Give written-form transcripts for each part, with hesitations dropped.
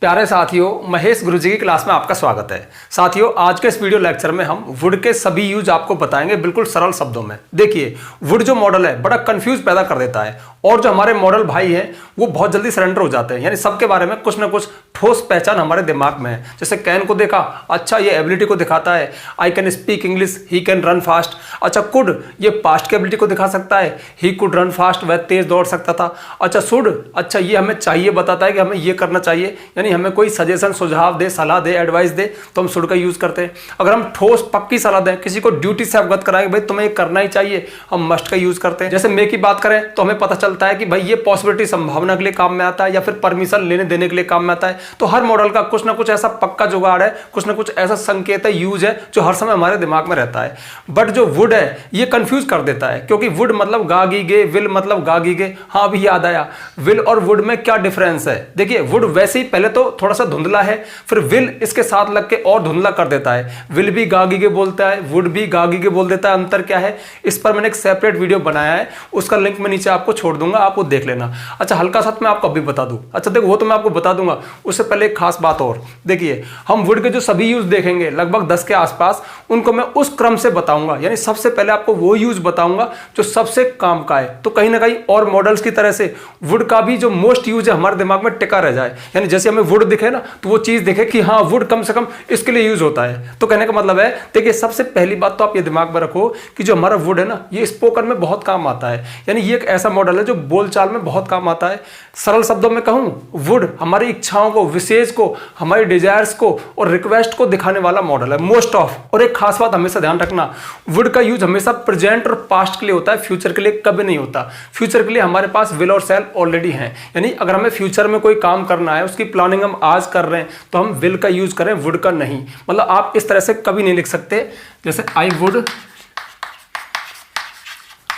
प्यारे साथियों, महेश गुरुजी की क्लास में आपका स्वागत है। साथियों, आज के इस वीडियो लेक्चर में हम वुड के सभी यूज आपको बताएंगे बिल्कुल सरल शब्दों में। देखिए, वुड जो मॉडल है बड़ा कंफ्यूज पैदा कर देता है और जो हमारे मॉडल भाई हैं वो बहुत जल्दी सरेंडर हो जाते हैं। यानी सबके बारे में कुछ ना कुछ ठोस पहचान हमारे दिमाग में है। जैसे कैन को देखा, अच्छा ये एबिलिटी को दिखाता है, I can speak English, he can run fast. अच्छा कुड, ये पास्ट की एबिलिटी को दिखा सकता है, ही कुड रन फास्ट, वह तेज दौड़ सकता था। अच्छा शुड, अच्छा ये हमें चाहिए बताता है कि हमें ये करना चाहिए, यानी हमें कोई सजेशन सुझाव दे, सलाह दे, एडवाइस दे तो हम शुड का यूज करते हैं। अगर हम ठोस पक्की सलाह दें, किसी को ड्यूटी से अवगत कराएं, भाई तुम्हें ये करना ही चाहिए, हम मस्ट का यूज करते हैं। जैसे मे की बात करें तो हमें पता चलता है कि भाई ये पॉसिबिलिटी संभावना के लिए काम में आता है या फिर परमिशन लेने देने के लिए काम में आता है। तो हर मॉडल का कुछ ना कुछ ऐसा पक्का जुगाड़ है, कुछ ना कुछ ऐसा संकेत है, यूज है जो हर समय हमारे दिमाग में रहता है। बट जो वुड है ये कंफ्यूज कर देता है, क्योंकि वुड मतलब गागी गे, विल मतलब गागी गे। हाँ अभी याद आया, विल और वुड में क्या डिफरेंस है। देखिए, वुड वैसे ही पहले तो थोड़ा सा धुंधला है, फिर विल इसके साथ लग के और धुंधला कर देता है। विल भी गागी के बोलता है, वुड भी गागी के बोल देता है। अंतर क्या है, इस पर मैंने एक सेपरेट वीडियो बनाया है, उसका लिंक मैं नीचे आपको छोड़ दूंगा, आप वो देख लेना। अच्छा हल्का सा मैं आपको अभी बता दूं, अच्छा देखो वो तो मैं आपको बता दूंगा, उससे पहले एक खास बात और। देखिए, हम वुड के जो सभी यूज देखेंगे लगभग 10 के आसपास, उनको मैं उस क्रम से बताऊंगा। यानी सबसे पहले आपको वो यूज बताऊंगा जो सबसे काम का है, तो कहीं ना कहीं और मॉडल्स की तरह से वुड का भी जो मोस्ट यूज है हमारे दिमाग में टिका रह जाए। यानी जैसे हमें वुड दिखे ना तो वो चीज दिखे कि हाँ वुड कम से कम इसके लिए यूज होता है। तो कहने का मतलब है, देखिए सबसे पहली बात तो आप ये दिमाग में रखो कि जो हमारा वुड है ना ये स्पोकन में बहुत काम आता है। यानी ये एक ऐसा मॉडल है जो बोलचाल में बहुत काम आता है। सरल शब्दों में कहूं, वुड हमारी इच्छाओं को, विशेष को, हमारी डिजायर्स को और रिक्वेस्ट को दिखाने वाला मॉडल है मोस्ट ऑफ। और एक खास बात हमेशा ध्यान रखना, वुड का यूज हमेशा प्रेजेंट और पास्ट के लिए होता है, फ्यूचर के लिए कभी नहीं होता। फ्यूचर के लिए हमारे पास विल और शैल ऑलरेडी हैं। यानी अगर हमें फ्यूचर में कोई काम करना है, उसकी प्लानिंग हम आज कर रहे हैं तो हम विल का यूज करें, वुड का नहीं। मतलब आप इस तरह से कभी नहीं लिख सकते, जैसे I would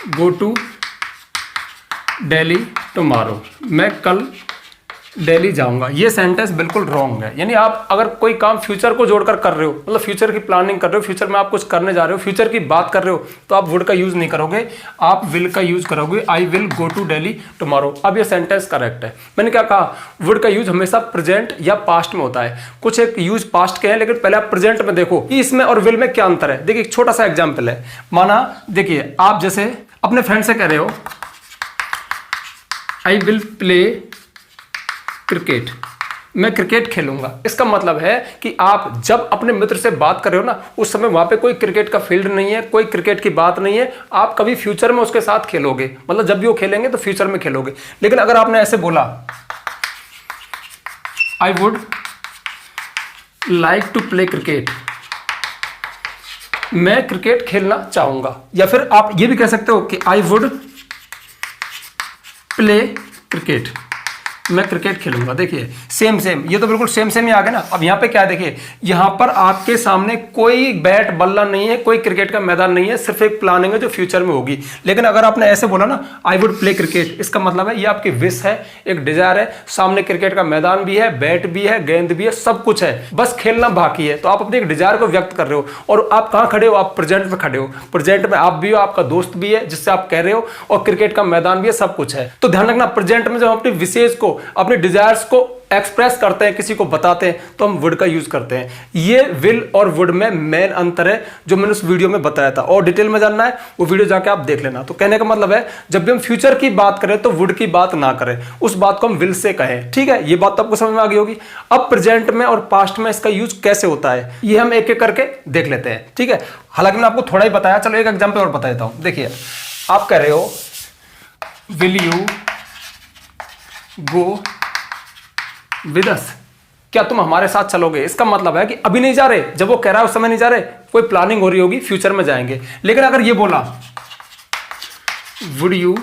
go to Delhi tomorrow, मैं कल दिल्ली जाऊंगा। ये सेंटेंस बिल्कुल रॉन्ग है। यानी आप अगर कोई काम फ्यूचर को जोड़कर कर रहे हो, मतलब फ्यूचर की प्लानिंग कर रहे हो, फ्यूचर में आप कुछ करने जा रहे हो, फ्यूचर की बात कर रहे हो, तो आप वुड का यूज नहीं करोगे, आप विल का यूज करोगे। I will go to Delhi tomorrow. अब ये सेंटेंस करेक्ट है। मैंने क्या कहा, वुड का यूज हमेशा प्रेजेंट या पास्ट में होता है। कुछ एक यूज पास्ट के हैं, लेकिन पहले आप प्रेजेंट में देखो कि इसमें और विल में क्या अंतर है। देखिए एक छोटा सा एग्जाम्पल है, माना देखिए आप जैसे अपने फ्रेंड से कह रहे हो आई विल प्ले क्रिकेट, मैं क्रिकेट खेलूंगा। इसका मतलब है कि आप जब अपने मित्र से बात कर रहे हो ना, उस समय वहां पे कोई क्रिकेट का फील्ड नहीं है, कोई क्रिकेट की बात नहीं है, आप कभी फ्यूचर में उसके साथ खेलोगे, मतलब जब भी वो खेलेंगे तो फ्यूचर में खेलोगे। लेकिन अगर आपने ऐसे बोला I would like to play cricket, मैं क्रिकेट खेलना चाहूंगा, या फिर आप ये भी कह सकते हो कि आई वुड प्ले क्रिकेट, मैं क्रिकेट खेलूंगा। देखिए सेम सेम, ये तो बिल्कुल सेम सेम ही आ गया ना। अब यहाँ पे क्या है, देखिए यहाँ पर आपके सामने कोई बैट बल्ला नहीं है, कोई क्रिकेट का मैदान नहीं है, सिर्फ एक प्लानिंग है जो फ्यूचर में होगी। लेकिन अगर आपने ऐसे बोला ना आई वुड प्ले क्रिकेट, इसका मतलब है ये आपकी विश है, एक डिजायर है, सामने क्रिकेट का मैदान भी है, बैट भी है, गेंद भी है, सब कुछ है, बस खेलना बाकी है। तो आप अपने एक डिजायर को व्यक्त कर रहे हो, और आप कहाँ खड़े हो, आप प्रेजेंट में खड़े हो। प्रेजेंट में आप भी हो, आपका दोस्त भी है जिससे आप कह रहे हो, और क्रिकेट का मैदान भी है, सब कुछ है। तो ध्यान रखना, प्रेजेंट में जब अपने विशेष को, अपने डिजायर्स को एक्सप्रेस करते हैं, किसी को बताते हैं, तो हम वुड का यूज करते हैं। ये विल और वुड में मेन अंतर है जो मैंने उस वीडियो में बताया था, और डिटेल में जानना है वो वीडियो जाके आप देख लेना। तो कहने का मतलब है, जब भी हम फ्यूचर की बात करें तो वुड की बात ना करें, उस बात को हम विल से कहें। ठीक है, ये बात तो आपको समझ में आ गई होगी। अब प्रेजेंट में और पास्ट में इसका यूज कैसे होता है ये हम एक एक करके देख लेते हैं। ठीक है, हालांकि मैं आपको थोड़ा ही बताया, चलो एक एग्जाम्पल और बता देता हूं। देखिए आप कह रहे हो will you go with us, क्या तुम हमारे साथ चलोगे। इसका मतलब है कि अभी नहीं जा रहे, जब वो कह रहा है उस समय नहीं जा रहे, कोई प्लानिंग हो रही होगी, फ्यूचर में जाएंगे। लेकिन अगर ये बोला would you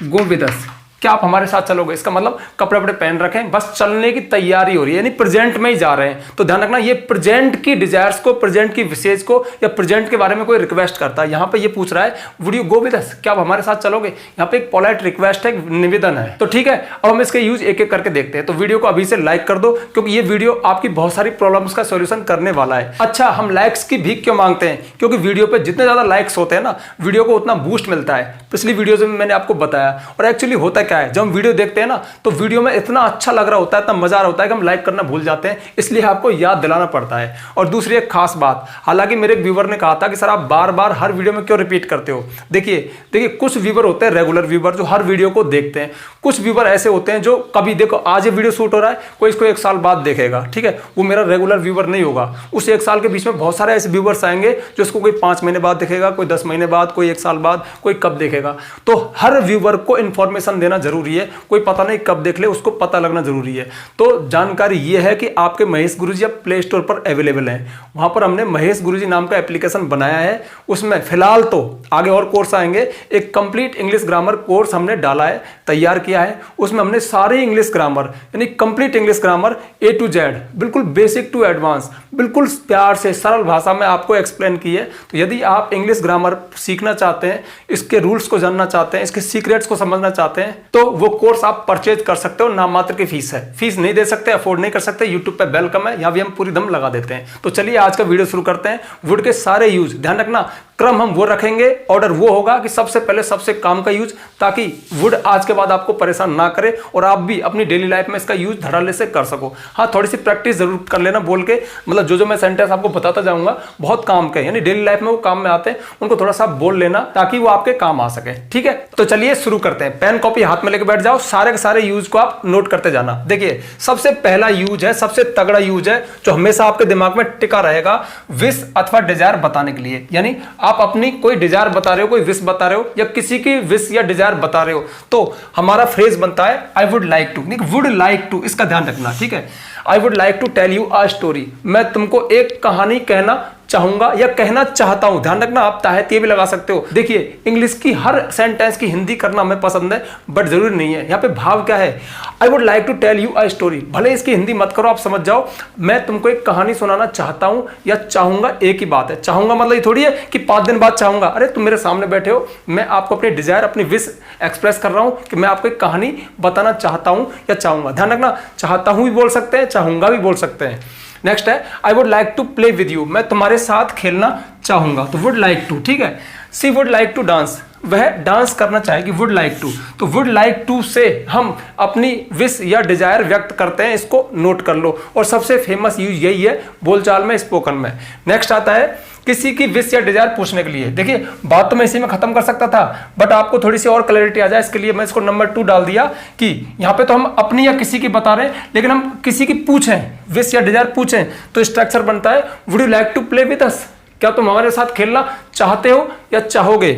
go with us, क्या आप हमारे साथ चलोगे, इसका मतलब कपड़े वपड़े पहन रखें, बस चलने की तैयारी हो रही है, यानी प्रेजेंट में ही जा रहे हैं। तो ध्यान रखना, ये प्रेजेंट की डिजायर्स को, प्रेजेंट की विशेष को, या प्रेजेंट के बारे में कोई रिक्वेस्ट करता है। यहाँ पे ये पूछ रहा है would you go with us, क्या आप हमारे साथ चलोगे। यहाँ पे एक पोलाइट रिक्वेस्ट है, निवेदन है। तो ठीक है, अब हम इसके यूज एक एक करके देखते हैं। तो वीडियो को अभी से लाइक कर दो, क्योंकि ये वीडियो आपकी बहुत सारी प्रॉब्लम्स का सोल्यूशन करने वाला है। अच्छा, हम लाइक्स की भीख क्यों मांगते हैं, क्योंकि वीडियो पे जितने ज्यादा लाइक्स होते हैं ना, वीडियो को उतना बूस्ट मिलता है। पिछली वीडियो में मैंने आपको बताया। और एक्चुअली होता क्या है, जब हम वीडियो देखते हैं ना तो वीडियो में इतना अच्छा लग रहा होता है, इतना मजा आ रहा होता है कि हम लाइक करना भूल जाते हैं, इसलिए आपको याद दिलाना पड़ता है। और दूसरी एक खास बात, हालांकि मेरे एक व्यूवर ने कहा था कि सर आप बार बार हर वीडियो में क्यों रिपीट करते हो। देखिए कुछ व्यूवर होते हैं रेगुलर व्यूवर जो हर वीडियो को देखते हैं, कुछ व्यूवर ऐसे होते हैं जो कभी देखो आज ये वीडियो शूट हो रहा है, कोई इसको 1 साल बाद देखेगा, ठीक है, वो मेरा रेगुलर व्यूवर नहीं होगा। उस 1 साल के बीच में बहुत सारे ऐसे व्यूवर्स आएंगे जो इसको कोई 5 महीने बाद देखेगा, कोई 10 महीने बाद, कोई 1 साल बाद, कोई कब देखेगा। तो हर व्यूवर को इंफॉर्मेशन देना जरूरी है, कोई पता नहीं कब देख ले, उसको पता लगना जरूरी है। तो जानकारी ये है कि आपके महेश गुरुजी अब प्ले स्टोर पर अवेलेबल है, वहां पर हमने महेश गुरुजी नाम का एप्लीकेशन बनाया है। उसमें फिलहाल तो आगे और कोर्स आएंगे, एक कंप्लीट इंग्लिश ग्रामर कोर्स हमने डाला है, तैयार किया है। उसमें हमने सारे इंग्लिश ग्रामर यानी complete English grammar A to Z, बिल्कुल बेसिक टू एडवांस, बिल्कुल प्यार से सरल भाषा में आपको एक्सप्लेन की है। तो यदि आप इंग्लिश ग्रामर सीखना चाहते हैं, इसके रूल्स को जानना चाहते हैं, इसके सीक्रेट्स को समझना चाहते हैं, तो वो कोर्स आप परचेज कर सकते हो। नाम मात्र की फीस है, फीस नहीं दे सकते, अफोर्ड नहीं कर सकते, यूट्यूब पे वेलकम है, यहाँ भी हम पूरी दम लगा देते हैं। तो चलिए आज का वीडियो शुरू करते हैं। वुड के सारे यूज, ध्यान रखना क्रम हम वो रखेंगे, ऑर्डर वो होगा कि सबसे पहले सबसे काम का यूज, ताकि वुड आज के बाद आपको परेशान ना करे और आप भी अपनी डेली लाइफ में इसका यूज धड़ल्ले से कर सको। हाँ, थोड़ी सी प्रैक्टिस जरूर कर लेना बोल के, मतलब जो मैं सेंटेंस आपको बताता जाऊंगा बहुत काम के, यानी डेली लाइफ में वो काम में आते हैं, उनको थोड़ा सा बोल लेना ताकि वो आपके काम आ सके, ठीक है। तो चलिए शुरू करते हैं। पेन कॉपी हाथ में लेके बैठ जाओ, सारे के सारे यूज को आप नोट करते जाना। देखिए सबसे पहला यूज है, सबसे तगड़ा यूज है जो हमेशा आपके दिमाग में टिका रहेगा, विश अथवा डिजायर बताने के लिए। यानी आप अपनी कोई डिजायर बता रहे हो, कोई विश बता रहे हो, या किसी की विश या डिजायर बता रहे हो, तो हमारा फ्रेज बनता है I would like to, would like to, इसका ध्यान रखना, ठीक है। I would like to tell you a story, मैं तुमको एक कहानी कहना चाहूंगा या कहना चाहता हूं। ध्यान रखना आप चाहे भी लगा सकते हो। देखिए इंग्लिश की हर सेंटेंस की हिंदी करना हमें पसंद है, बट जरूरी नहीं है। यहाँ पे भाव क्या है, I would like to tell you a story, भले इसकी हिंदी मत करो, आप समझ जाओ मैं तुमको एक कहानी सुनाना चाहता हूं या चाहूंगा, एक ही बात है। चाहूंगा मतलब ये थोड़ी है कि 5 दिन बाद चाहूंगा, अरे तुम मेरे सामने बैठे हो, मैं आपको अपनी डिजायर, अपनी विश एक्सप्रेस कर रहा हूं कि मैं आपको एक कहानी बताना चाहता हूं या चाहूंगा। ध्यान रखना चाहता हूं भी बोल सकते हैं, चाहूंगा भी बोल सकते हैं। नेक्स्ट है I would like to play with you, मैं तुम्हारे साथ खेलना चाहूंगा, तो वुड लाइक टू, ठीक है। सी वुड लाइक टू डांस, वह डांस करना चाहेगी, वुड लाइक टू। तो वुड लाइक टू से हम अपनी विश या डिजायर व्यक्त करते हैं, इसको नोट कर लो। और सबसे फेमस यूज यही है बोलचाल में, स्पोकन में। नेक्स्ट आता है किसी की विश या डिजायर पूछने के लिए। देखिए बात तो मैं इसी में खत्म कर सकता था, बट आपको थोड़ी सी और क्लैरिटी आ जाए इसके लिए मैं इसको नंबर 2 डाल दिया कि यहाँ पे तो हम अपनी या किसी की बता रहे हैं, लेकिन हम किसी की पूछें, विश या डिजायर पूछें, तो स्ट्रक्चर बनता है would you like to play with us, क्या तुम हमारे साथ खेलना चाहते हो या चाहोगे।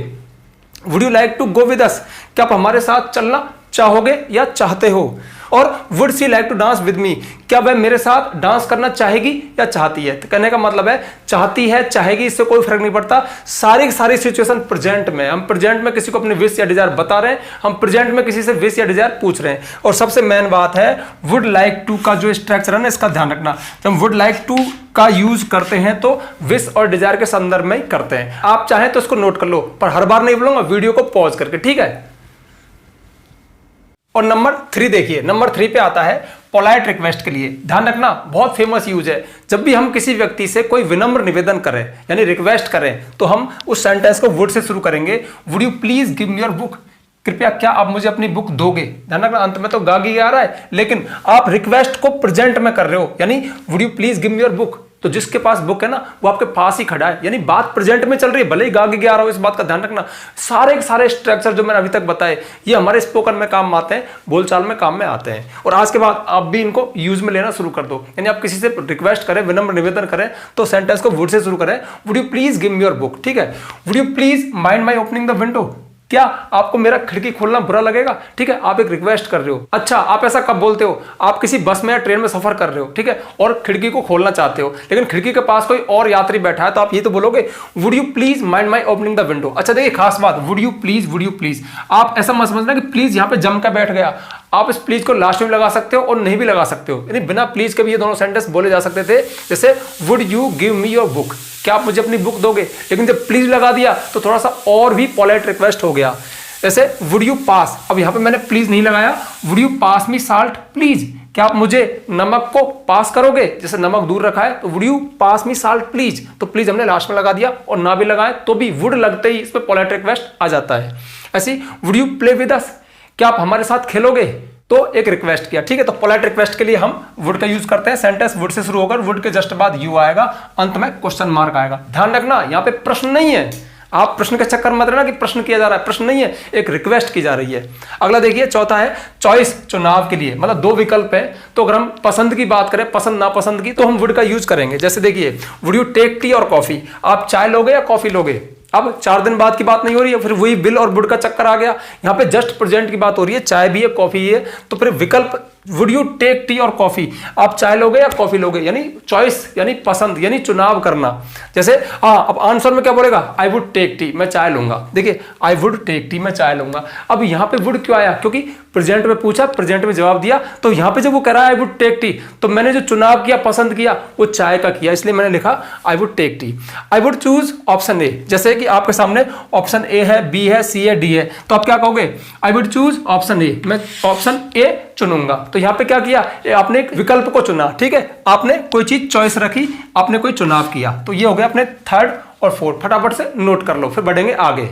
Would you like to go with us, क्या आप हमारे साथ चलना चाहोगे या चाहते हो। और would she like to dance with me, क्या वह मेरे साथ डांस करना चाहेगी या चाहती है। तो कहने का मतलब है चाहती है, चाहेगी, इससे कोई फर्क नहीं पड़ता। सारी की सारी सिचुएशन प्रेजेंट में, हम प्रेजेंट में किसी को अपनी विश या डिजायर बता रहे हैं, हम प्रेजेंट में किसी से विश या डिजायर पूछ रहे हैं। और सबसे मेन बात है वुड लाइक टू का जो स्ट्रक्चर है ना, इसका ध्यान रखना। जब हम वुड लाइक टू का यूज करते हैं तो विश और डिजायर के संदर्भ में ही करते हैं। आप चाहें तो इसको नोट कर लो, पर हर बार नहीं बोलूंगा, वीडियो को पॉज करके, ठीक है। और नंबर 3 देखिए, नंबर 3 पे आता है पोलाइट रिक्वेस्ट के लिए। ध्यान रखना बहुत फेमस यूज है। जब भी हम किसी व्यक्ति से कोई विनम्र निवेदन करें यानी रिक्वेस्ट करें, तो हम उस सेंटेंस को वुड से शुरू करेंगे। Would you please give me your book, कृपया क्या आप मुझे अपनी बुक दोगे। ध्यान रखना अंत में तो गागी आ रहा है, लेकिन आप रिक्वेस्ट को प्रेजेंट में कर रहे हो, यानी would you please give me your book, तो जिसके पास बुक है ना वो आपके पास ही खड़ा है, यानी बात प्रेजेंट में चल रही है, भले ही गागी गा रहा हो, इस बात का ध्यान रखना। सारे के सारे स्ट्रक्चर जो मैंने अभी तक बताए ये हमारे स्पोकन में काम आते हैं, बोलचाल में काम में आते हैं। और आज के बाद आप भी इनको यूज में लेना शुरू कर दो, यानी आप किसी से रिक्वेस्ट करें, विनम्र निवेदन करें, तो सेंटेंस को वुड से शुरू करें। Would you please give me your book, ठीक है। Would you please mind my opening the window, क्या आपको मेरा खिड़की खोलना बुरा लगेगा, ठीक है। आप एक रिक्वेस्ट कर रहे हो। अच्छा, आप ऐसा कब बोलते हो, आप किसी बस में या ट्रेन में सफर कर रहे हो, ठीक है, और खिड़की को खोलना चाहते हो, लेकिन खिड़की के पास कोई और यात्री बैठा है, तो आप ये तो बोलोगे would you please mind my opening the window. अच्छा देखिए खास बात, वुड यू प्लीज, आप ऐसा मत समझना कि प्लीज यहां पे जम कर बैठ गया। आप इस प्लीज को लास्ट में लगा सकते हो और नहीं भी लगा सकते हो, यानी बिना प्लीज के भी ये दोनों सेंटेंस बोले जा सकते थे। जैसे would you give me your book, क्या आप मुझे अपनी बुक दोगे, लेकिन जब प्लीज लगा दिया तो थोड़ा सा और भी पोलाइट रिक्वेस्ट हो गया। जैसे वुड यू पास, अब यहां पे मैंने प्लीज नहीं लगाया, would you pass me salt please, क्या आप मुझे नमक को पास करोगे, जैसे नमक दूर रखा है तो would you pass me salt please, तो प्लीज हमने लास्ट में लगा दिया, और ना भी लगाए तो भी वुड लगते ही इस पे पोलाइट रिक्वेस्ट आ जाता है। ऐसी would you play with us, क्या आप हमारे साथ खेलोगे? तो एक रिक्वेस्ट किया, ठीक है। तो पोलाइट रिक्वेस्ट के लिए हम वुड का यूज करते हैं। सेंटेंस वुड से शुरू होकर वुड के जस्ट बाद यू आएगा, अंत में क्वेश्चन मार्क आएगा। ध्यान रखना यहाँ पे प्रश्न नहीं है, आप प्रश्न के चक्कर मत रहना कि प्रश्न किया जा रहा है, प्रश्न नहीं है, एक रिक्वेस्ट की जा रही है। अगला देखिए, चौथा है चॉइस, चुनाव के लिए, मतलब दो विकल्प है। तो अगर हम पसंद की बात करें, पसंद नापसंद की, तो हम वुड का यूज करेंगे। जैसे देखिए, वुड यू टेक टी और कॉफी, आप चाय लोगे या कॉफी लोगे? अब 4 दिन बाद की बात नहीं हो रही है, फिर वही विल और वुड का चक्कर आ गया। यहाँ पे जस्ट प्रेजेंट की बात हो रही है, चाय भी है कॉफी भी है, तो फिर विकल्प वुड यू टेक टी और कॉफी, आप चाय लोगे या कॉफी लोगे, यानी चॉइस यानी पसंद यानी चुनाव करना। जैसे हाँ, अब आंसर में क्या बोलेगा? आई वुड टेक टी, मैं चाय लूंगा। देखिए, आई वुड टेक टी, मैं चाय लूंगा। अब यहाँ पे वुड क्यों आया? क्योंकि प्रेजेंट में पूछा, प्रेजेंट में जवाब दिया, तो यहाँ पे जब वो कह रहा है आई वुड टेक टी, तो मैंने जो चुनाव किया, पसंद किया, वो चाय का किया, इसलिए मैंने लिखा I would take tea. I would choose option A, जैसे कि आपके सामने ऑप्शन ए है, बी है, सी है, डी है, तो आप क्या कहोगे? आई वुड चूज ऑप्शन ए, मैं ऑप्शन ए चुनूंगा। तो यहाँ पे क्या किया? आपने एक विकल्प को चुना, ठीक है, आपने कोई चीज चॉइस रखी, आपने कोई चुनाव किया। तो ये हो गया अपने थर्ड और फोर्थ, फटाफट से नोट कर लो, फिर बढ़ेंगे आगे।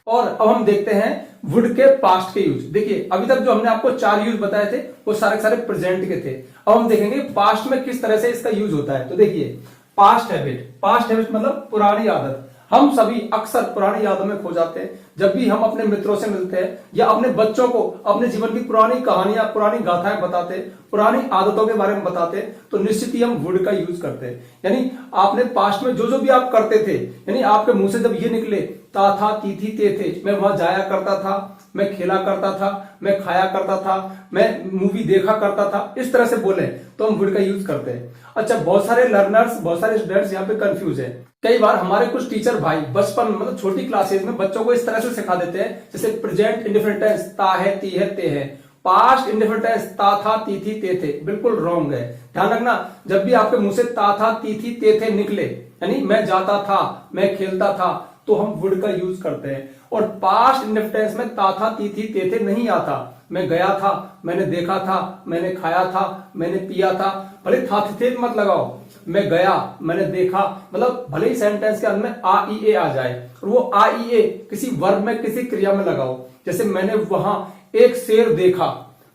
और अब हम देखते हैं वुड के पास्ट के यूज। देखिए, अभी तक जो हमने आपको 4 यूज बताए थे वो सारे सारे प्रेजेंट के थे। अब हम देखेंगे पास्ट में किस तरह से इसका यूज होता है। तो देखिए, पास्ट हैबिट, पास्ट हैबिट मतलब पुरानी आदत। हम सभी अक्सर पुरानी यादों में खो जाते हैं। जब भी हम अपने मित्रों से मिलते हैं या अपने बच्चों को अपने जीवन की पुरानी कहानियां, पुरानी गाथाएं बताते हैं, पुरानी आदतों के बारे में बताते हैं, तो निश्चित ही हम वुड का यूज करते हैं। यानी आपने पास्ट में जो जो भी आप करते थे, यानी आपके मुंह से जब ये निकले ता था, ती थी, ते थे, मैं वहां जाया करता था, मैं खेला करता था, मैं खाया करता था, मैं मूवी देखा करता था, इस तरह से बोले तो हम वुड का यूज करते हैं। अच्छा, बहुत सारे लर्नर्स, बहुत सारे स्टूडेंट्स यहाँ पे कंफ्यूज है। कई बार हमारे कुछ टीचर भाई बचपन मतलब छोटी क्लासेस में बच्चों को इस तरह से सिखा देते हैं, जैसे प्रेजेंट इंडिफरेंट टेंस ता है, ती है, ते है, पास्ट इंडिफरेंट टेंस ता था, ती थी, ते थे, बिल्कुल रॉन्ग है। ध्यान रखना, जब भी आपके मुंह से ता था, ती थी, ते थे निकले, यानी मैं जाता था, मैं खेलता था, तो हम वुड का यूज करते हैं। और पास्ट इंडिफरेंट टेंस में ता था, ती थी, ते थे नहीं आता। मैं गया था, मैंने देखा था, मैंने खाया था, मैंने पिया था, भले था थे मत लगाओ, मैं गया, मैंने देखा, मतलब भले ही सेंटेंस के अंत में आ ई ए आ जाए, और वो आ ई ए किसी वर्ब में, किसी क्रिया में लगाओ। जैसे मैंने वहां एक शेर देखा,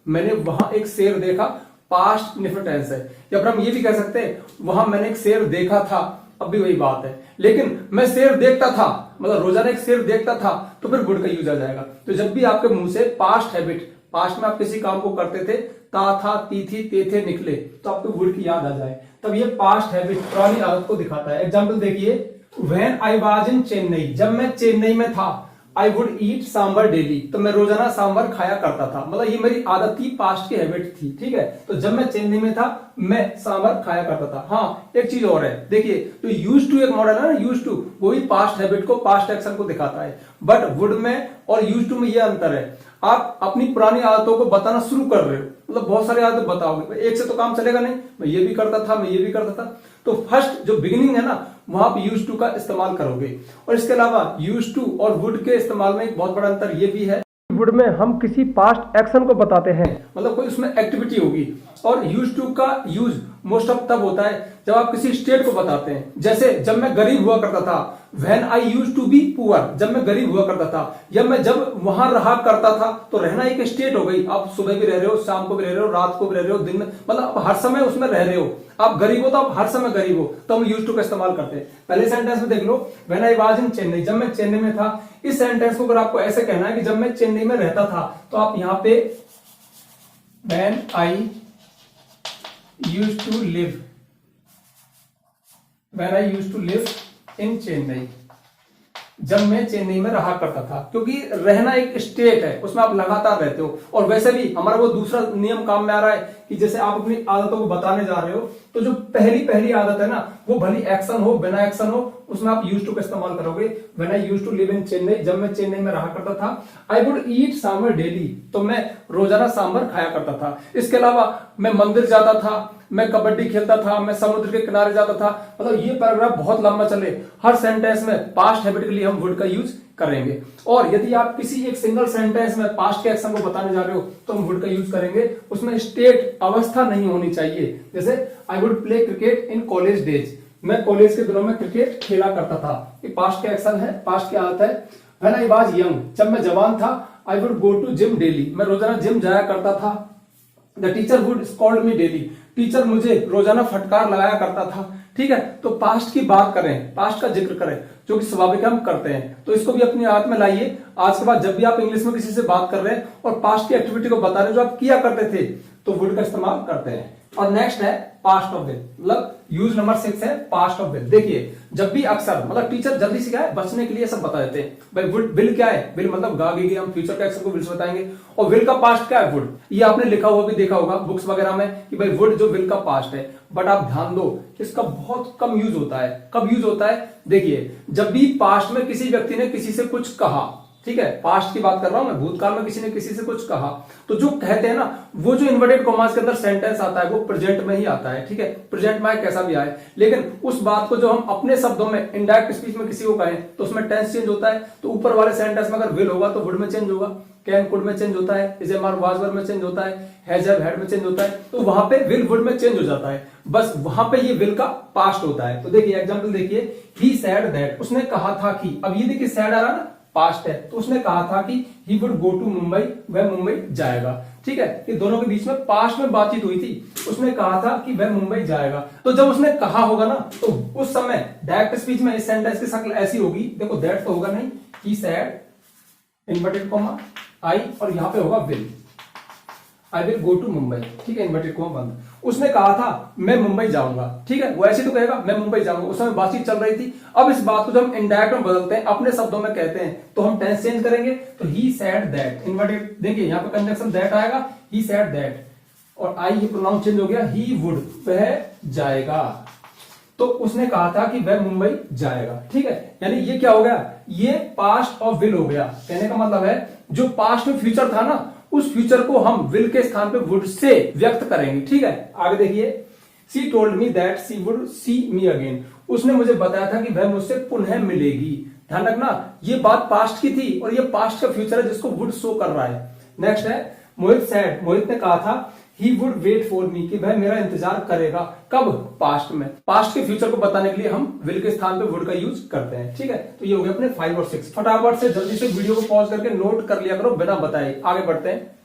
मैंने वहां एक शेर देखा, पास्ट इंडिफरेंट टेंस है। या फिर हम ये भी कह सकते हैं वहां मैंने एक शेर देखा था, अब भी वही बात है। लेकिन मैं शेर देखता था, मतलब रोजाना एक शेर देखता था, तो फिर वुड का यूज आ जाएगा। तो जब भी आपके मुंह से पास्ट हैबिट, पास्ट में आप किसी काम को करते थे, ता था, ती थी, ते थे निकले, तो आपको वुड की याद आ जाए, तब ये पास्ट हैबिट, पुरानी आदत को दिखाता है। एग्जाम्पल देखिए, when I was in Chennai, जब मैं चेन्नई में था, I would eat sambar daily, तो मैं रोजाना सांबर खाया करता था, मतलब ये मेरी आदत थी, पास्ट की हैबिट थी, ठीक है। तो जब मैं चेन्नई में था, मैं सांबर खाया करता था। हाँ, एक चीज और है, देखिए, तो यूज टू एक मॉडल है ना, यूज टू, वो भी पास्ट हैबिट को, पास्ट एक्शन को दिखाता है। बट वुड में और यूज टू में ये अंतर है, आप अपनी पुरानी आदतों को बताना शुरू कर रहे हो, मतलब बहुत सारी आदत बताओगे, एक से तो काम चलेगा नहीं, मैं ये भी करता था, मैं ये भी करता था। तो फर्स्ट जो बिगिनिंग है ना, वहां आप यूज टू का इस्तेमाल करोगे। और इसके अलावा यूज टू और वुड के इस्तेमाल में एक बहुत बड़ा अंतर ये भी है, वुड में हम किसी पास्ट एक्शन को बताते हैं, मतलब कोई उसमें एक्टिविटी होगी, और यूज टू का यूज मोस्ट ऑफ तब होता है जब आप किसी स्टेट को बताते हैं। जैसे जब मैं गरीब हुआ करता था, when I use to be poor, जब मैं गरीब हुआ करता था, या मैं जब वहां रहा करता था, तो रहना एक स्टेट हो गई, आप सुबह भी रह रहे हो, शाम को भी रह रहे हो, रात को भी रह रहे हो, दिन में, मतलब आप हर समय उसमें रह रहे हो। आप गरीब हो तो आप हर समय गरीब हो, तो हम यूज टू का इस्तेमाल करते हैं। पहले सेंटेंस में देख लो, when I was in Chennai, जब मैं चेन्नई में था। इस सेंटेंस को अगर आपको ऐसे कहना है कि जब मैं चेन्नई में रहता था, तो आप यहां पे when I use to live, when I use to live in Chennai, जब मैं चेन्नई में रहा करता था, क्योंकि रहना एक स्टेट है, उसमें आप लगातार रहते हो। और वैसे भी हमारा वो दूसरा नियम काम में आ रहा है कि जैसे आप अपनी आदतों को बताने जा रहे हो, तो जो पहली आदत है ना, वो भली एक्शन हो, बिना एक्शन हो, उसमें आप यूज टू का इस्तेमाल करोगे। When I use to live in Chennai, जब मैं चेन्नई में रहा करता था। I would eat sambar daily, तो मैं रोजाना सांबर खाया करता था। इसके अलावा मैं मंदिर जाता था, मैं कबड्डी खेलता था, मैं समुद्र के किनारे जाता था। मतलब ये पैराग्राफ बहुत लंबा चले, हर सेंटेंस में पास्ट हैबिट के लिए हम वुड का यूज करेंगे। और यदि आप किसी एक सिंगल सेंटेंस में पास्ट के एक्शन को बताने जा रहे हो, तो हम वुड का यूज करेंगे। उसमें स्टेट, अवस्था नहीं होनी चाहिए। जैसे I would play cricket in college days, मैं कॉलेज के दिनों में क्रिकेट खेला करता था, ये पास्ट का एक्शन है, पास्ट की आदत है। व्हेन आई वाज यंग, जब मैं जवान था, I would go to gym daily, मैं रोजाना जिम जाया करता था। The teacher would scold me daily, teacher मुझे रोजाना फटकार लगाया करता था। ठीक है, तो पास्ट की बात करें, पास्ट का जिक्र करें, जो कि स्वाभाविक हम करते हैं, तो इसको भी अपनी आदत में लाइए। आज के बाद जब भी आप इंग्लिश में किसी से बात कर रहे हैं और पास्ट की एक्टिविटी को बता रहे हैं जो आप किया करते थे, तो वुड का इस्तेमाल करते हैं। और नेक्स्ट है पास्ट ऑफ विल, मतलब यूज नंबर 6 है पास्ट ऑफ विल। देखिए, जब भी अक्सर मतलब टीचर जल्दी से क्या है बचने के लिए सब बता देते हैं। भाई वुड, विल क्या है, विल मतलब गागी, हम फ्यूचर के अक्सर को विल से बताएंगे। और विल का पास्ट क्या है, वुड। ये आपने लिखा हुआ भी देखा होगा बुक्स वगैरह में कि भाई वुड जो विल का पास्ट है, बट आप ध्यान दो इसका बहुत कम यूज होता है। कब यूज होता है, देखिए जब भी पास्ट में किसी व्यक्ति ने किसी से कुछ कहा, ठीक है, पास्ट की बात कर रहा हूं मैं, भूतकाल में किसी ने किसी से कुछ कहा, तो जो कहते हैं ना, वो जो इन्वर्टेड कॉमास के अंदर सेंटेंस आता है वो प्रेजेंट में ही आता है। ठीक है, प्रेजेंट में कैसा भी आए, लेकिन उस बात को जो हम अपने शब्दों में इनडायरेक्ट स्पीच में किसी को कहें तो उसमें टेंस चेंज होता है। तो ऊपर वाले सेंटेंस में अगर विल होगा तो वुड में चेंज होगा, कैन कुड में चेंज होता है, is am are was were में चेंज होता है, हैज हैव हैड में चेंज होता है। तो वहां पे विल वुड में चेंज हो जाता है, बस वहां पे ये विल का पास्ट होता है। तो देखिए एग्जांपल देखिए, ही सेड दैट, उसने कहा था कि, अब ये देखिए सेड आ रहा ना, पास्ट है, तो उसने कहा था कि he would go to Mumbai, वह मुंबई जाएगा। ठीक है, ये दोनों के बीच में पास्ट में बातचीत हुई थी, उसने कहा था कि वह मुंबई जाएगा। तो जब उसने कहा होगा ना, तो उस समय डायरेक्ट स्पीच में इस सेंटेंस की शक्ल ऐसी होगी, देखो दैट तो होगा नहीं, he said inverted comma I, और यहां पे होगा will, I will go to Mumbai. ठीक है, इन्वर्टेड कॉमा बंद। उसने कहा था मैं मुंबई जाऊंगा, ठीक है, वो ऐसे तो कहेगा मैं मुंबई जाऊंगा, उस समय बातचीत चल रही थी। अब इस बात को जब हम इनडायरेक्ट में बदलते हैं, अपने शब्दों में कहते हैं, तो हम टेंस चेंज करेंगे। तो ही सेड दैट, इन्वर्टेड, देखिए यहाँ पे कंजंक्शन दैट आएगा, ही सेड दैट, और आई ये प्रोनाउन चेंज हो गया, ही वुड, वह जाएगा। तो उसने कहा था कि वह मुंबई जाएगा। ठीक है, यानी ये क्या हो गया, ये पास्ट ऑफ विल हो गया। कहने का मतलब है जो पास्ट में फ्यूचर था ना, उस फ्यूचर को हम विल के स्थान पे वुड से व्यक्त करेंगे। ठीक है, आगे देखिए, she told me that she would see me again, उसने मुझे बताया था कि वह मुझसे पुनः मिलेगी। ध्यान रखना, ये बात पास्ट की थी और ये पास्ट का फ्यूचर है जिसको वुड शो कर रहा है। नेक्स्ट है मोहित सेड, मोहित ने कहा था he would wait for me, कि वह मेरा इंतजार करेगा। कब, पास्ट में। पास्ट के फ्यूचर को बताने के लिए हम विल के स्थान पे वुड का यूज करते हैं। ठीक है, तो ये हो गया अपने 5 और 6। फटाफट से जल्दी से वीडियो को पॉज करके नोट कर लिया करो बिना बताए। आगे बढ़ते हैं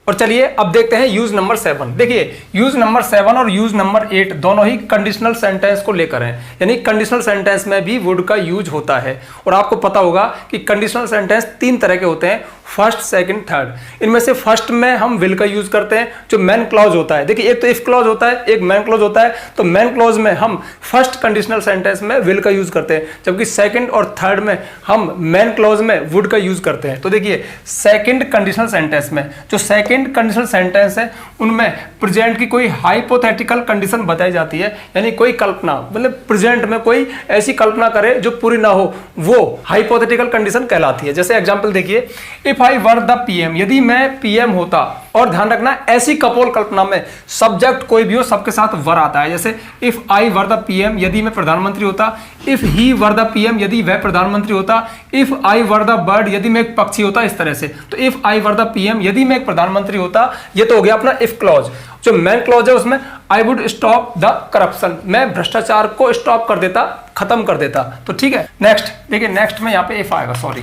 और चलिए अब देखते हैं यूज नंबर 7। देखिए यूज नंबर 7 और यूज नंबर 8 दोनों ही कंडीशनल सेंटेंस को लेकर हैं, यानी कंडीशनल सेंटेंस में भी वुड का यूज होता है। और आपको पता होगा कि कंडीशनल सेंटेंस 3 तरह के होते हैं, फर्स्ट, सेकंड, थर्ड। इनमें से फर्स्ट में हम विल का यूज करते हैं, जो मैन क्लॉज होता है। देखिए एक तो इफ क्लॉज होता है, एक मैन क्लॉज होता है। तो मैन क्लॉज में हम फर्स्ट कंडीशनल सेंटेंस में विल का यूज करते हैं, जबकि सेकंड और थर्ड में हम मैन क्लॉज में वुड का यूज करते हैं। तो देखिए सेकंड कंडीशनल सेंटेंस में, जो सेकंड कंडीशनल सेंटेंस है, उनमें प्रेजेंट की कोई हाइपोथेटिकल कंडीशन बताई जाती है, यानी कोई कल्पना, मतलब प्रेजेंट में कोई ऐसी कल्पना करे जो पूरी ना हो, वो हाइपोथेटिकल कंडीशन कहलाती है। जैसे एग्जांपल देखिए, if I were the PM, यदि मैं पीएम होता। और ध्यान रखना ऐसी कपोल कल्पना में सब्जेक्ट कोई भी हो सबके साथ वर आता है। जैसे if I were the PM, यदि मैं प्रधानमंत्री होता। If he were the PM, यदि वह प्रधानमंत्री होता। If I were the bird, यदि मैं एक पक्षी होता। इस तरह से, तो if I were the PM, यदि मैं एक प्रधानमंत्री होता, ये तो हो गया अपना इफ क्लॉज। जो मैन क्लॉज है उसमें I would stop the corruption, मैं भ्रष्टाचार को स्टॉप कर देता, खत्म कर देता। तो ठीक है, नेक्स्ट देखिए, नेक्स्ट में यहाँ पे इफ आएगा, sorry,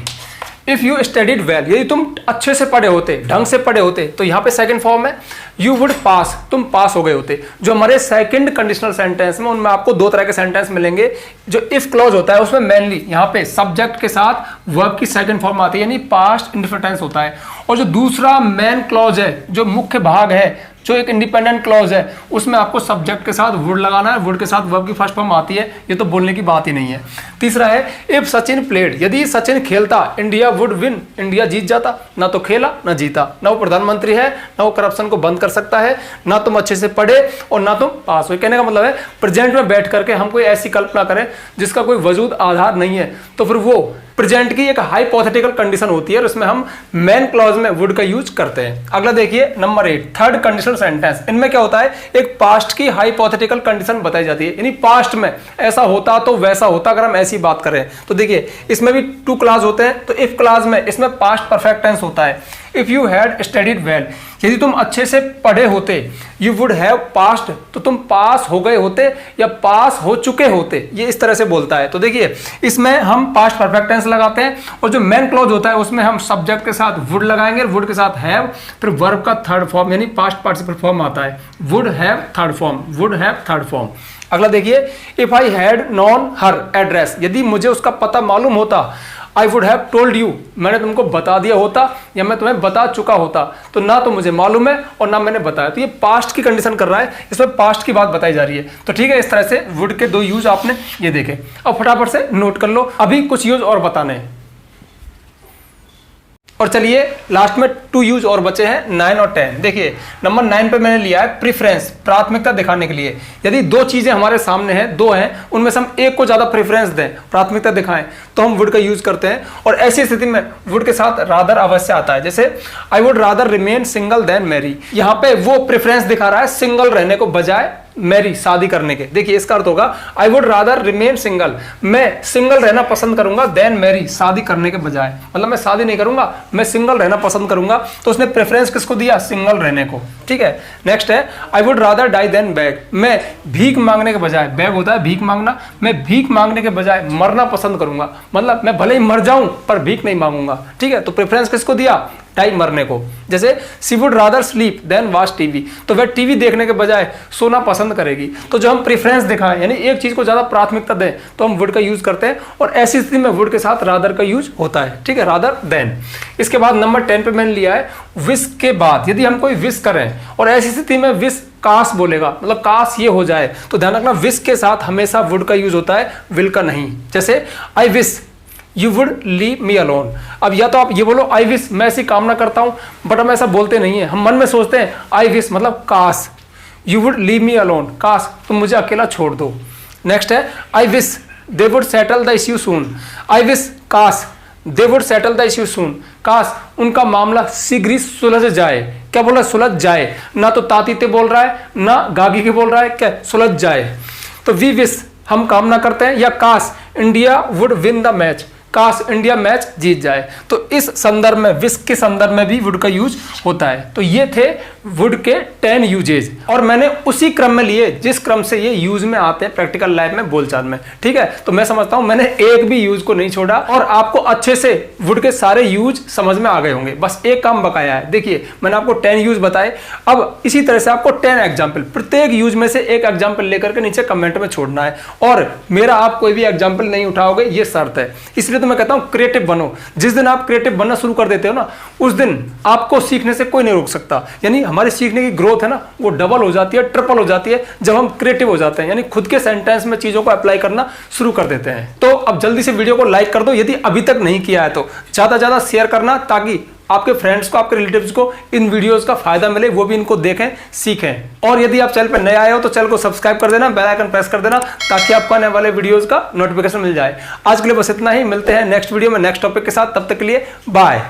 if you studied well, यदि तुम अच्छे से पढ़े होते, ढंग से पढ़े होते, तो यहाँ पे सेकंड फॉर्म है यू वुड पास, तुम पास हो गए होते। जो हमारे सेकंड कंडीशनल सेंटेंस में, उनमें आपको 2 तरह के सेंटेंस मिलेंगे। जो इफ क्लॉज होता है उसमें मेनली यहाँ पे सब्जेक्ट के साथ वर्ब की सेकंड फॉर्म आती है, यानी पास्ट इंडेफिनिट टेंस होता है। और जो दूसरा मेन क्लॉज है, जो मुख्य भाग है, जो एक इंडिपेंडेंट क्लॉज है, उसमें आपको सब्जेक्ट के साथ वुड लगाना है, वुड के साथ वर्ब की फर्स्ट फॉर्म आती है, ये तो बोलने की बात ही नहीं है। तीसरा है इफ सचिन प्लेड, यदि सचिन खेलता, इंडिया वुड विन, इंडिया जीत जाता। ना तो खेला ना जीता, ना वो प्रधानमंत्री है, ना वो करप्शन को बंद कर सकता है, ना तुम अच्छे से पढ़े और ना तुम पास हुए। कहने का मतलब है प्रेजेंट में बैठ करके हम कोई ऐसी कल्पना करें जिसका कोई वजूद आधार नहीं है, तो फिर वो प्रेजेंट की एक हाइपोथेटिकल कंडीशन होती है और उसमें हम मेन क्लॉज में वुड का यूज करते हैं। अगला देखिए नंबर 8, थर्ड कंडीशनल सेंटेंस। इनमें क्या होता है, एक पास्ट की हाइपोथेटिकल कंडीशन बताई जाती है, यानी पास्ट में ऐसा होता तो वैसा होता, अगर हम ऐसी बात करें। तो देखिए इसमें भी 2 क्लास होते हैं। तो इफ क्लास में इसमें पास्ट परफेक्ट टेंस होता है, if you had studied well, यदि तुम अच्छे से पढ़े होते, यू वुड हैव पास्ड, तो तुम पास हो गए होते या पास हो चुके होते, ये इस तरह से बोलता है। तो देखिए इसमें हम पास्ट परफेक्ट टेंस लगाते हैं और जो मेन क्लॉज होता है उसमें हम सब्जेक्ट के साथ वुड लगाएंगे, वुड के साथ हैव, फिर वर्ब का थर्ड फॉर्म यानी पास्ट पार्टिसिपल फॉर्म आता है, would have third form, would have third form. अगला देखिए, if I had known her address, यदि मुझे उसका पता मालूम होता, I would have told you, मैंने तुमको बता दिया होता या मैं तुम्हें बता चुका होता। तो ना तो मुझे मालूम है और ना मैंने बताया, तो ये पास्ट की कंडीशन कर रहा है, इसमें पास्ट की बात बताई जा रही है। तो ठीक है, इस तरह से वुड के 2 यूज आपने ये देखे। अब फटाफट से नोट कर लो, अभी कुछ यूज और बताने हैं। और चलिए लास्ट में 2 यूज और बचे हैं, 9 और 10। देखिए नंबर 9 पे मैंने लिया है प्रेफरेंस, प्राथमिकता दिखाने के लिए। यदि 2 चीजें हमारे सामने हैं, 2 हैं, उनमें से हम एक को ज्यादा प्रेफरेंस दें, प्राथमिकता दिखाएं, तो हम वुड का यूज करते हैं। और ऐसी स्थिति में वुड के साथ रादर अवश्य आता है। जैसे I would rather remain single than marry, यहाँ पे वो प्रेफरेंस दिखा रहा है सिंगल रहने को बजाय मैरी, शादी करने के। देखिए इसका अर्थ होगा आई वुड रादर रिमेन सिंगल, मैं सिंगल रहना पसंद करूंगा देन मैरी, शादी करने के बजाय, मतलब मैं शादी नहीं करूंगा, मैं सिंगल रहना पसंद करूंगा। तो उसने प्रेफरेंस किसको दिया? सिंगल रहने को। ठीक है, नेक्स्ट है I would rather die than beg, मैं भीख मांगने के बजाय, बैग होता है भीख मांगना, मैं भीख मांगने के बजाय मरना पसंद करूंगा, मतलब मैं भले ही मर जाऊं पर भीख नहीं मांगूंगा। ठीक है, तो प्रेफरेंस किसको दिया? टाइम मरने को। जैसे she would rather sleep than watch TV, तो वह टीवी देखने के बजाय सोना पसंद करेगी। तो जो हम प्रेफरेंस दिखाएं यानी एक चीज को ज्यादा प्राथमिकता दें तो हम वुड का यूज करते हैं, और ऐसी स्थिति में वुड के साथ रादर का यूज होता है। ठीक है, रादर देन। इसके बाद नंबर 10 पे मैंने लिया है विश के बाद, यदि हम कोई विश करें और ऐसी स्थिति में विश काश बोलेगा, मतलब काश ये हो जाए, तो ध्यान रखना विश के साथ हमेशा वुड का यूज होता है, विल का नहीं। जैसे I wish you would leave me alone, अब या तो आप ये बोलो आई विश, मैं ऐसी कामना करता हूं, बट हम ऐसा बोलते नहीं है, हम मन में सोचते हैं आई विश मतलब काश, you would leave me alone, काश तुम मुझे अकेला छोड़ दो। नेक्स्ट है I wish they would settle the issue soon, I wish काश they would settle the issue soon, काश उनका मामला शीघ्र ही सुलझ जाए। क्या बोल रहा है? सुलझ जाए, ना तो तातीते बोल रहा है ना गागी के बोल रहा है, क्या सुलझ जाए। तो वी विश हम कामना करते हैं, या काश India would win the match, काश इंडिया मैच जीत जाए। तो इस संदर्भ में, विश के संदर्भ में भी वुड का यूज होता है। तो ये थे वुड के 10 यूजेज, और मैंने उसी क्रम में लिए जिस क्रम से ये यूज में आते हैं प्रैक्टिकल लाइफ में, बोलचाल में। ठीक है, तो मैं समझता हूं मैंने एक भी यूज को नहीं छोड़ा, और आपको अच्छे से वुड के सारे यूज समझ में आ गए होंगे। बस एक काम बकाया है। देखिए मैंने आपको 10 यूज बताए, अब इसी तरह से आपको 10 एग्जाम्पल, प्रत्येक यूज में से एक एग्जाम्पल लेकर के नीचे कमेंट में छोड़ना है, और मेरा आप कोई भी एग्जाम्पल नहीं उठाओगे ये शर्त है। इसलिए तो मैं कहता हूं क्रिएटिव बनो। जिस दिन आप क्रिएटिव बनना शुरू कर देते हो ना, उस दिन आपको सीखने से कोई नहीं रोक सकता। यानी हमारी सीखने की ग्रोथ है ना, वो डबल हो जाती है, ट्रिपल हो जाती है जब हम क्रिएटिव हो जाते हैं, यानी खुद के सेंटेंस में चीजों को अप्लाई करना शुरू कर देते हैं। तो अब जल्दी से वीडियो को लाइक कर दो, यदि अभी तक नहीं किया है तो ज्यादा ज्यादा शेयर करना, ताकि आपके फ्रेंड्स को, आपके रिलेटिव्स को इन वीडियोस का फायदा मिले, वो भी इनको देखें, सीखें। और यदि आप चैनल पर नए आए हो तो चैनल को सब्सक्राइब कर देना, बेल आइकन प्रेस कर देना, ताकि आपको आने वाले वीडियोस का नोटिफिकेशन मिल जाए। आज के लिए बस इतना ही, मिलते हैं नेक्स्ट वीडियो में नेक्स्ट टॉपिक के साथ, तब तक के लिए बाय।